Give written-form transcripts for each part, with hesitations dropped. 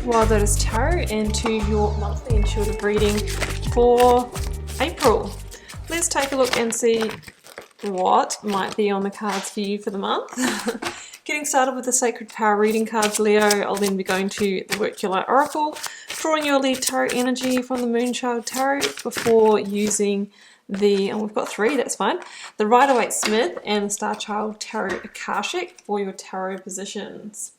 to Wild Lotus Tarot and to your monthly intuitive reading for April. Let's take a look and see what might be on the cards for you for the month. Getting started with the Sacred Power reading cards, Leo. I'll then be going to the Work Your Light Oracle, drawing your lead tarot energy from the Moonchild Tarot before using the, and we've got three, that's fine, the Rider-Waite Smith and the Star Child Tarot Akashic for your tarot positions.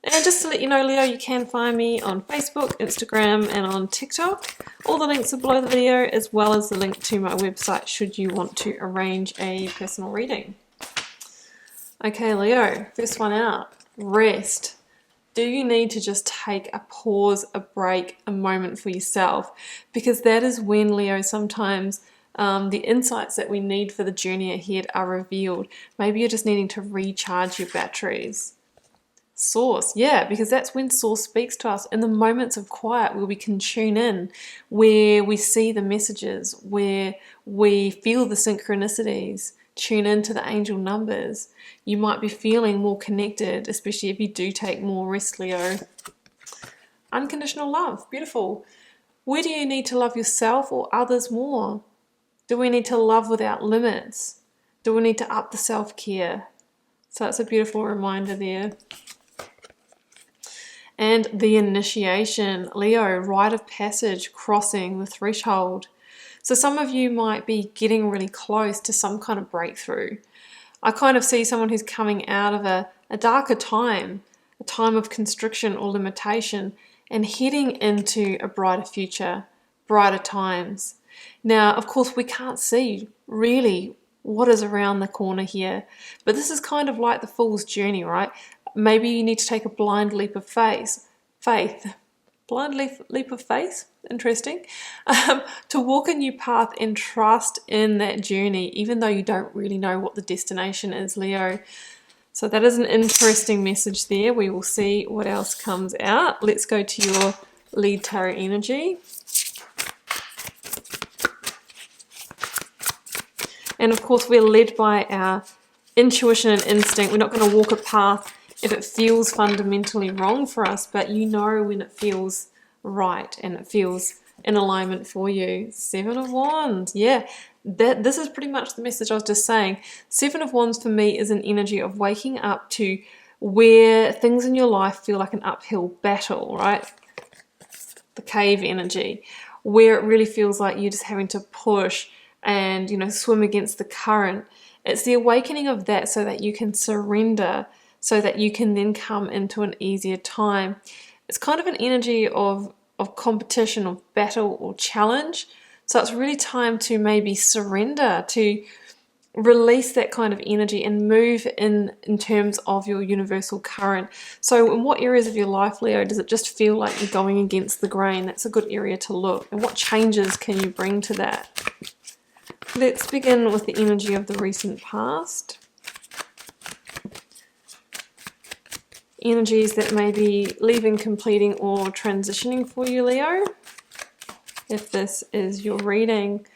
And just to let you know, Leo, you can find me on Facebook, Instagram, and on TikTok. All the links are below the video, as well as the link to my website should you want to arrange a personal reading. Okay, Leo, first one out, rest. Do you need to just take a pause, a break, a moment for yourself? Because that is when, Leo, sometimes the insights that we need for the journey ahead are revealed. Maybe you're just needing to recharge your batteries. Source, yeah, because that's when Source speaks to us in the moments of quiet where we can tune in, where we see the messages, where we feel the synchronicities, tune into the angel numbers. You might be feeling more connected, especially if you do take more rest, Leo. Unconditional love, beautiful. Where do you need to love yourself or others more? Do we need to love without limits? Do we need to up the self-care? So that's a beautiful reminder there. And the initiation, Leo, rite of passage, crossing the threshold. So some of you might be getting really close to some kind of breakthrough. I kind of see someone who's coming out of a darker time, a time of constriction or limitation, and heading into a brighter future, brighter times. Now, of course, we can't see really what is around the corner here, but this is kind of like the fool's journey, right? Maybe you need to take a blind leap of faith. Blind leap of faith? Interesting. To walk a new path and trust in that journey, even though you don't really know what the destination is, Leo. So that is an interesting message there. We will see what else comes out. Let's go to your lead tarot energy. And of course, we're led by our intuition and instinct. We're not going to walk a path if it feels fundamentally wrong for us, but you know when it feels right and it feels in alignment for you. Seven of Wands, yeah, this is pretty much the message I was just saying. Seven of Wands for me is an energy of waking up to where things in your life feel like an uphill battle, right? The cave energy, where it really feels like you're just having to push and, you know, swim against the current. It's the awakening of that so that you can surrender, so that you can then come into an easier time. It's kind of an energy of competition, of battle or challenge. So it's really time to maybe surrender, to release that kind of energy and move in terms of your universal current. So in what areas of your life, Leo, does it just feel like you're going against the grain? That's a good area to look. And what changes can you bring to that? Let's begin with the energy of the recent past. Energies that may be leaving, completing, or transitioning for you, Leo. If this is your reading,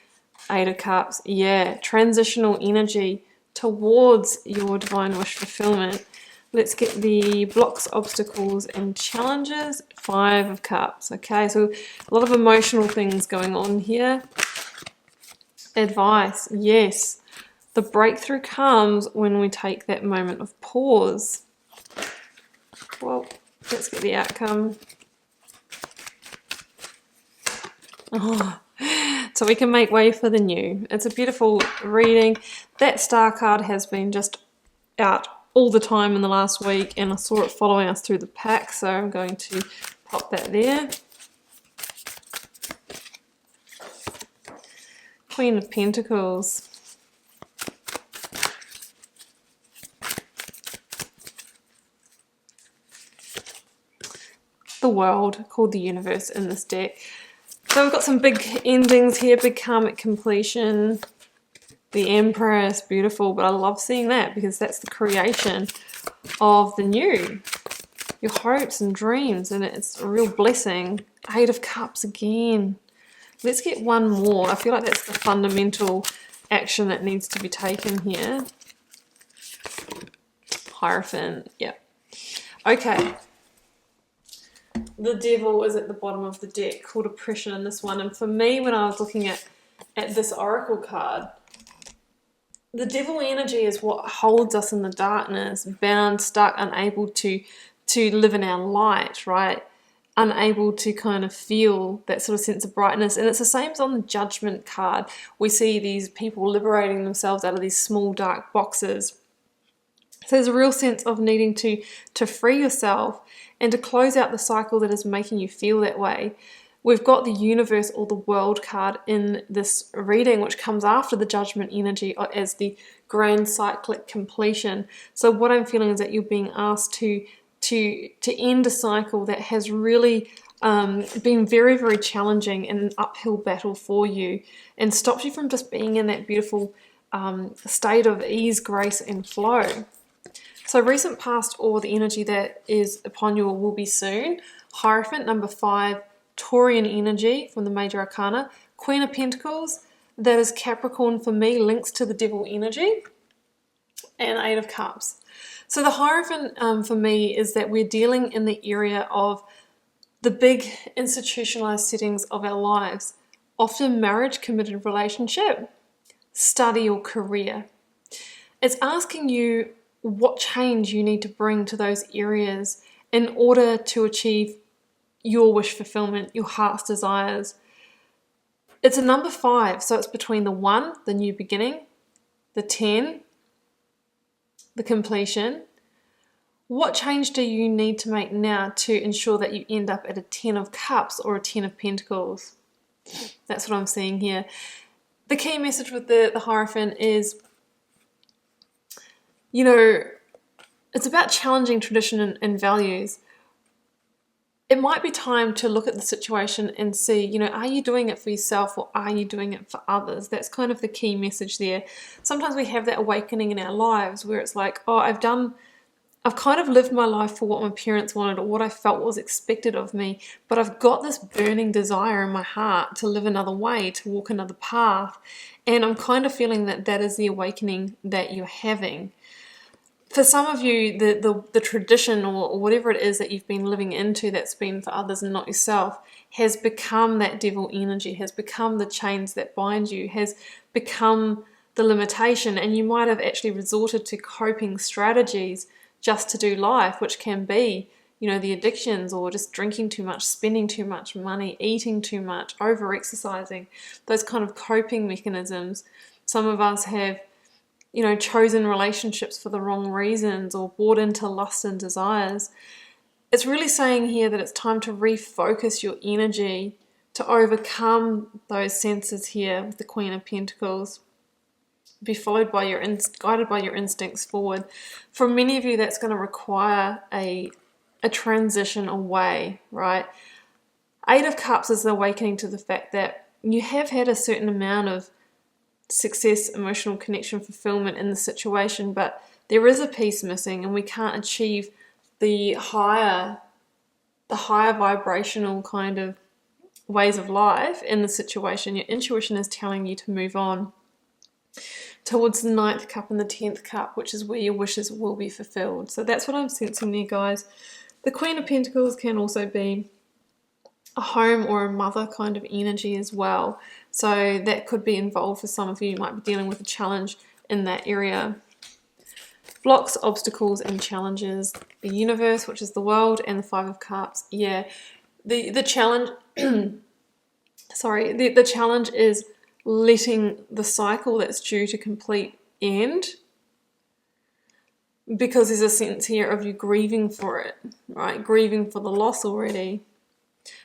Eight of Cups, yeah, transitional energy towards your divine wish fulfillment. Let's get the blocks, obstacles, and challenges. Five of Cups, okay, so a lot of emotional things going on here. Advice, yes, the breakthrough comes when we take that moment of pause. Well, let's get the outcome. Oh, so we can make way for the new. It's a beautiful reading. That star card has been just out all the time in the last week, and I saw it following us through the pack, so I'm going to pop that there. Queen of Pentacles. The world, called the universe in this deck. So we've got some big endings here, big karmic completion. The Empress, beautiful, but I love seeing that because that's the creation of the new. Your hopes and dreams, and it's a real blessing. Eight of Cups again. Let's get one more. I feel like that's the fundamental action that needs to be taken here. Hierophant, yeah. Okay. the devil is at the bottom of the deck, called oppression in this one. And for me, when I was looking at this oracle card, the devil energy is what holds us in the darkness, bound, stuck, unable to live in our light, right? Unable to kind of feel that sort of sense of brightness. And it's the same as on the Judgment card. We see these people liberating themselves out of these small dark boxes. So there's a real sense of needing to free yourself and to close out the cycle that is making you feel that way. We've got the universe or the world card in this reading, which comes after the Judgment energy as the grand cyclic completion. So what I'm feeling is that you're being asked to end a cycle that has really been very, very challenging and an uphill battle for you, and stops you from just being in that beautiful state of ease, grace, and flow. So recent, past, or the energy that is upon you or will be soon. Hierophant, number 5, Taurian energy from the Major Arcana. Queen of Pentacles, that is Capricorn for me, links to the devil energy. And 8 of Cups. So the Hierophant for me is that we're dealing in the area of the big institutionalized settings of our lives. Often marriage, committed relationship, study, or career. It's asking you what change you need to bring to those areas in order to achieve your wish fulfillment, your heart's desires. It's a number 5, so it's between the 1, the new beginning, the 10, the completion. What change do you need to make now to ensure that you end up at a 10 of Cups or a 10 of Pentacles? That's what I'm seeing here. The key message with the Hierophant is, you know, it's about challenging tradition and values. It might be time to look at the situation and see, you know, are you doing it for yourself or are you doing it for others? That's kind of the key message there. Sometimes we have that awakening in our lives where it's like, oh, I've kind of lived my life for what my parents wanted or what I felt was expected of me, but I've got this burning desire in my heart to live another way, to walk another path. And I'm kind of feeling that that is the awakening that you're having. For some of you, the tradition or whatever it is that you've been living into that's been for others and not yourself has become that devil energy, has become the chains that bind you, has become the limitation, and you might have actually resorted to coping strategies just to do life, which can be, you know, the addictions or just drinking too much, spending too much money, eating too much, over-exercising, those kind of coping mechanisms. Some of us have, you know, chosen relationships for the wrong reasons or bought into lust and desires. It's really saying here that it's time to refocus your energy to overcome those senses here with the Queen of Pentacles. Be followed by guided by your instincts forward. For many of you, that's going to require a transition away, right? 8 of Cups is the awakening to the fact that you have had a certain amount of success, emotional connection, fulfillment in the situation, but there is a piece missing, and we can't achieve the higher vibrational kind of ways of life in the situation. Your intuition is telling you to move on towards the 9th cup and the 10th cup, which is where your wishes will be fulfilled. So that's what I'm sensing there, guys. The Queen of Pentacles can also be a home or a mother kind of energy as well. So that could be involved for some of you. You might be dealing with a challenge in that area. Blocks, obstacles, and challenges. The universe, which is the world, and the 5 of Cups. Yeah, the challenge. Sorry, the challenge is letting the cycle that's due to complete end, because there's a sense here of you grieving for it, right? Grieving for the loss already.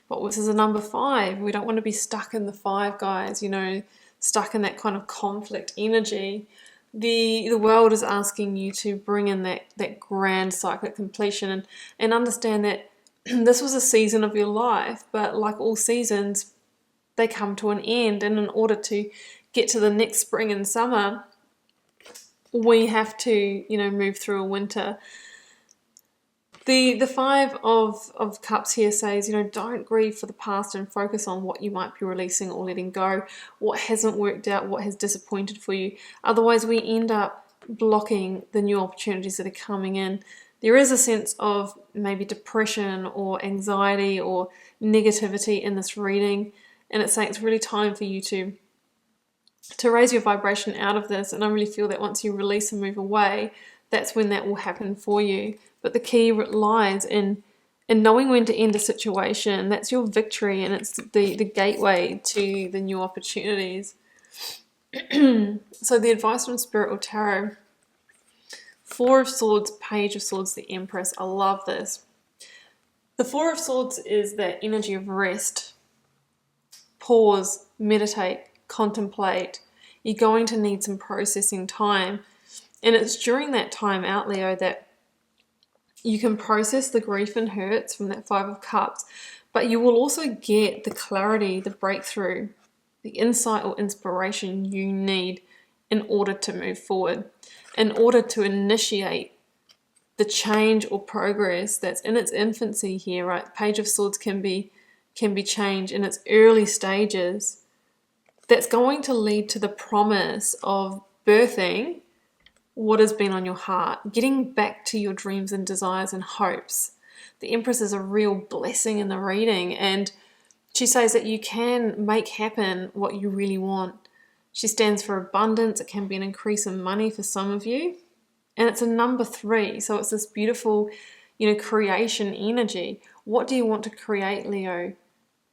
But this is a number 5. We don't want to be stuck in the 5, guys, you know, stuck in that kind of conflict energy. The world is asking you to bring in that grand cyclic completion and understand that this was a season of your life, but like all seasons, they come to an end. And in order to get to the next spring and summer, we have to, you know, move through a winter. The 5 of Cups here says, you know, don't grieve for the past and focus on what you might be releasing or letting go, what hasn't worked out, what has disappointed for you. Otherwise, we end up blocking the new opportunities that are coming in. there is a sense of maybe depression or anxiety or negativity in this reading, and it's saying it's really time for you to raise your vibration out of this. And I really feel that once you release and move away, that's when that will happen for you. But the key lies in knowing when to end a situation. That's your victory, and it's the gateway to the new opportunities. So the advice from Spirit or Tarot: Four of Swords, Page of Swords, the Empress. I love this. The Four of Swords is that energy of rest. Pause, meditate, contemplate. You're going to need some processing time. And it's during that time out, Leo, that you can process the grief and hurts from that Five of Cups, but you will also get the clarity, the breakthrough, the insight or inspiration you need in order to move forward, in order to initiate the change or progress that's in its infancy here, right? Page of Swords can be change in its early stages. That's going to lead to the promise of birthing what has been on your heart, getting back to your dreams and desires and hopes. The Empress is a real blessing in the reading, and she says that you can make happen what you really want. She stands for abundance. It can be an increase in money for some of you, and it's a number 3, so it's this beautiful, creation energy. What do you want to create, Leo?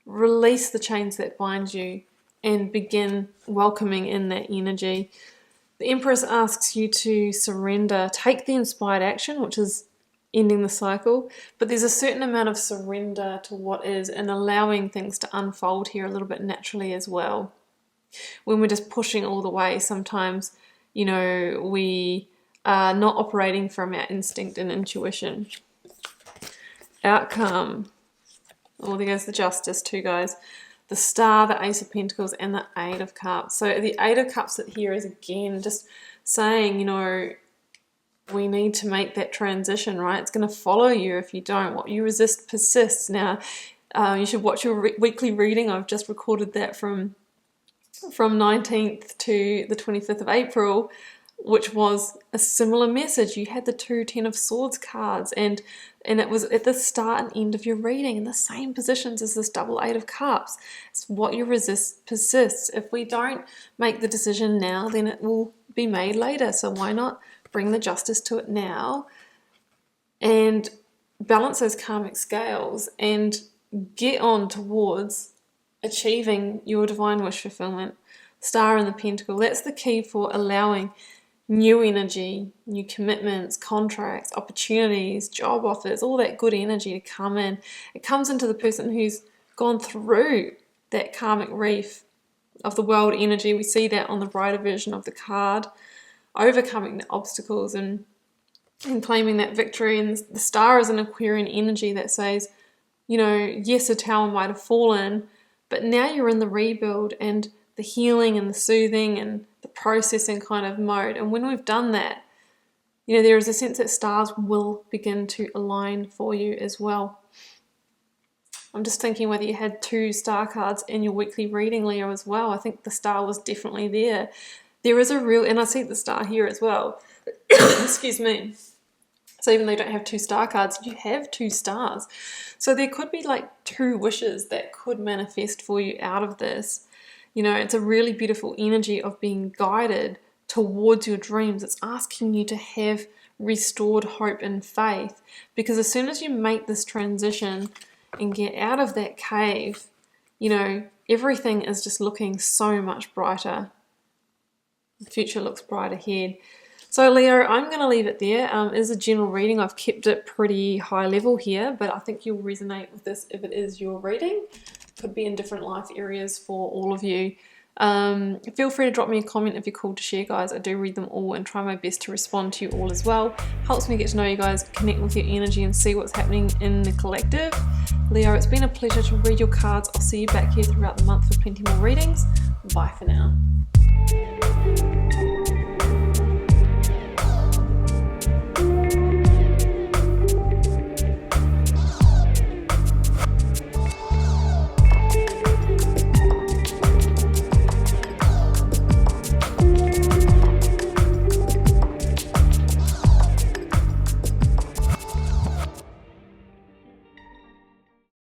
Release the chains that bind you and begin welcoming in that energy. The Empress asks you to surrender, take the inspired action, which is ending the cycle, but there's a certain amount of surrender to what is and allowing things to unfold here a little bit naturally as well. When we're just pushing all the way, sometimes, we are not operating from our instinct and intuition. Outcome. Oh, there goes the Justice too, guys. The Star, the Ace of Pentacles, and the Eight of Cups. So the Eight of Cups here is again just saying, we need to make that transition, right? It's going to follow you if you don't. What you resist persists. Now, you should watch your weekly reading. I've just recorded that from 19th to the 25th of April, which was a similar message. You had the 2 Ten of Swords cards, and it was at the start and end of your reading in the same positions as this double Eight of Cups. It's what you resist persists. If we don't make the decision now, then it will be made later. So why not bring the Justice to it now and balance those karmic scales and get on towards achieving your divine wish fulfillment. Star and the Pentacle, that's the key for allowing new energy, new commitments, contracts, opportunities, job offers, all that good energy to come in. It comes into the person who's gone through that karmic reef of the world energy. We see that on the brighter version of the card, overcoming the obstacles and claiming that victory. And the Star is an Aquarian energy that says, yes, a tower might have fallen, but now you're in the rebuild and the healing and the soothing and the processing kind of mode. And when we've done that, there is a sense that stars will begin to align for you as well. I'm just thinking whether you had 2 star cards in your weekly reading, Leo, as well. I think the Star was definitely there. There is a real, and I see the Star here as well. Excuse me. So even though you don't have 2 star cards, you have 2 stars. So there could be like 2 wishes that could manifest for you out of this. It's a really beautiful energy of being guided towards your dreams. It's asking you to have restored hope and faith, because as soon as you make this transition and get out of that cave, everything is just looking so much brighter. The future looks bright ahead. So Leo, I'm going to leave it there. It is a general reading. I've kept it pretty high level here, but I think you'll resonate with this if it is your reading. Could be in different life areas for all of you. Feel free to drop me a comment if you're called to share, guys. I do read them all and try my best to respond to you all as well. Helps me get to know you guys, connect with your energy and see what's happening in the collective. Leo, it's been a pleasure to read your cards. I'll see you back here throughout the month for plenty more readings. Bye for now.